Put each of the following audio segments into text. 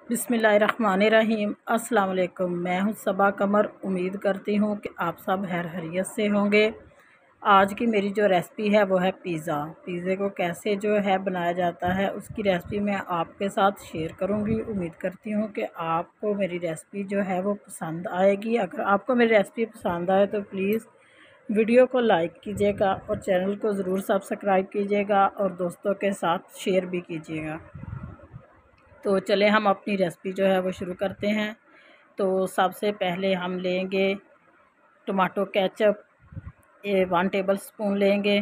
बिस्मिल्लाहिर्रहमानिर्रहीम। अस्सलाम वालेकुम। मैं हूं सबा कमर। उम्मीद करती हूं कि आप सब खैरियत से होंगे। आज की मेरी जो रेसिपी है वो है पिज़्ज़ा। पिज़्ज़े को कैसे जो है बनाया जाता है उसकी रेसिपी मैं आपके साथ शेयर करूंगी। उम्मीद करती हूं कि आपको मेरी रेसिपी जो है वो पसंद आएगी। अगर आपको मेरी रेसिपी पसंद आए तो प्लीज़ वीडियो को लाइक कीजिएगा और चैनल को ज़रूर सब्सक्राइब कीजिएगा और दोस्तों के साथ शेयर भी कीजिएगा। तो चले हम अपनी रेसिपी जो है वो शुरू करते हैं। तो सबसे पहले हम लेंगे टमाटो केचप, 1 टेबल स्पून लेंगे।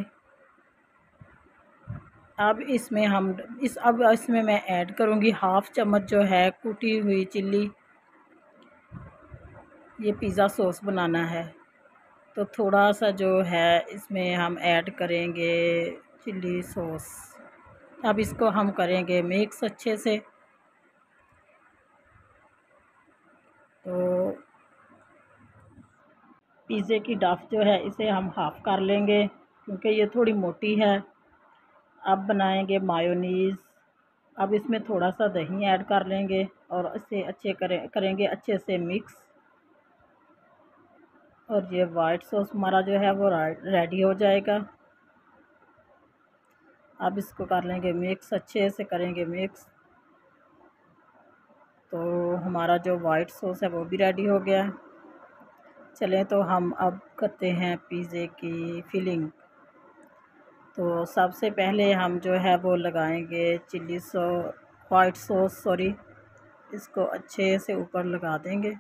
अब इसमें मैं ऐड करूँगी 1/2 चम्मच जो है कुटी हुई चिल्ली। ये पिज़्ज़ा सॉस बनाना है तो थोड़ा सा जो है इसमें हम ऐड करेंगे चिल्ली सॉस। अब इसको हम करेंगे मिक्स अच्छे से। तो पिज़्ज़े की डफ जो है इसे हम हाफ़ कर लेंगे क्योंकि ये थोड़ी मोटी है। अब बनाएंगे मायोनीज़। अब इसमें थोड़ा सा दही ऐड कर लेंगे और इसे करेंगे अच्छे से मिक्स। और ये वाइट सॉस हमारा जो है वो रेडी हो जाएगा। अब इसको कर लेंगे मिक्स, अच्छे से करेंगे मिक्स। तो हमारा जो वाइट सॉस है वो भी रेडी हो गया। चलें तो हम अब करते हैं पिज़्ज़े की फिलिंग। तो सबसे पहले हम जो है वो लगाएंगे वाइट सॉस इसको अच्छे से ऊपर लगा देंगे।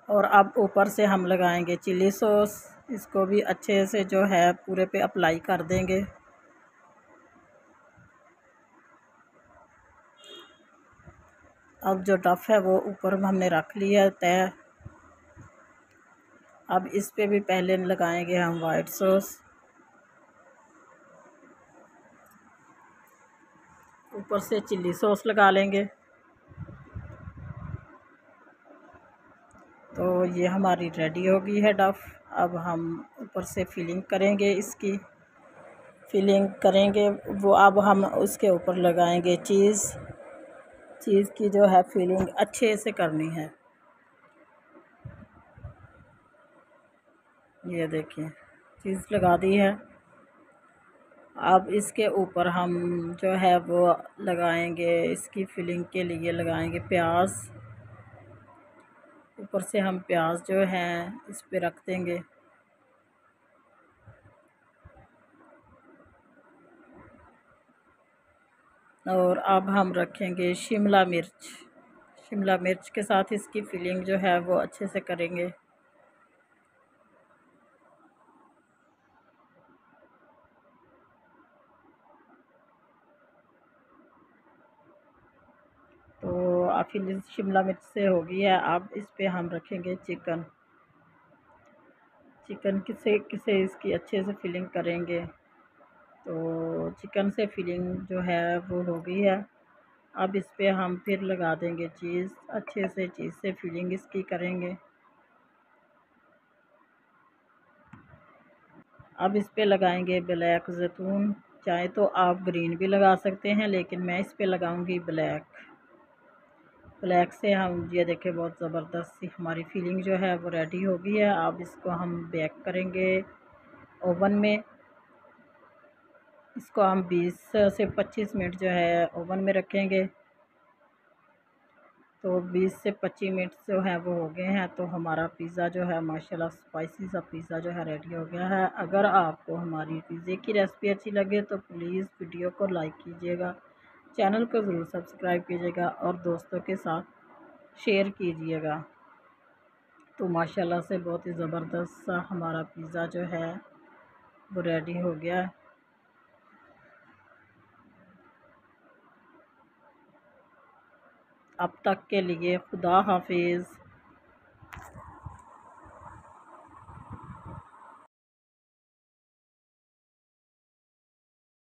और अब ऊपर से हम लगाएंगे चिली सॉस। इसको भी अच्छे से जो है पूरे पे अप्लाई कर देंगे। अब जो डफ है वो ऊपर हमने रख लिया तय। अब इस पे भी पहले लगाएंगे हम वाइट सॉस। ऊपर से चिली सॉस लगा लेंगे। तो ये हमारी रेडी हो गई है डफ। अब हम ऊपर से फिलिंग करेंगे, इसकी फिलिंग करेंगे वो। अब हम उसके ऊपर लगाएंगे चीज़ की जो है फिलिंग अच्छे से करनी है। ये देखिए चीज़ लगा दी है। अब इसके ऊपर हम जो है वो लगाएंगे, इसकी फिलिंग के लिए लगाएंगे प्याज। ऊपर से हम प्याज जो है इस पे रख देंगे। और अब हम रखेंगे शिमला मिर्च के साथ इसकी फिलिंग जो है वो अच्छे से करेंगे। तो फिलिंग शिमला मिर्च से हो गई है। अब इस पे हम रखेंगे चिकन किसे किसे इसकी अच्छे से फिलिंग करेंगे। तो चिकन से फिलिंग जो है वो हो गई है। अब इस पे हम फिर लगा देंगे चीज़, अच्छे से चीज़ से फिलिंग इसकी करेंगे। अब इस पे लगाएंगे ब्लैक जैतून। चाहे तो आप ग्रीन भी लगा सकते हैं लेकिन मैं इस पे लगाऊंगी ब्लैक से। हम ये देखें बहुत ज़बरदस्त सी हमारी फिलिंग जो है वो रेडी हो गई है। अब इसको हम बेक करेंगे ओवन में। इसको हम 20 से 25 मिनट जो है ओवन में रखेंगे। तो 20 से 25 मिनट जो है वो हो गए हैं। तो हमारा पिज़्ज़ा जो है माशाल्लाह स्पाइसी सा पिज़्ज़ा जो है रेडी हो गया है। अगर आपको हमारी पिज़्ज़े की रेसिपी अच्छी लगे तो प्लीज़ वीडियो को लाइक कीजिएगा, चैनल को ज़रूर सब्सक्राइब कीजिएगा और दोस्तों के साथ शेयर कीजिएगा। तो माशाल्लाह से बहुत ही ज़बरदस्त सा हमारा पिज़्ज़ा जो है वो रेडी हो गया है। अब तक के लिए खुदा हाफिज़।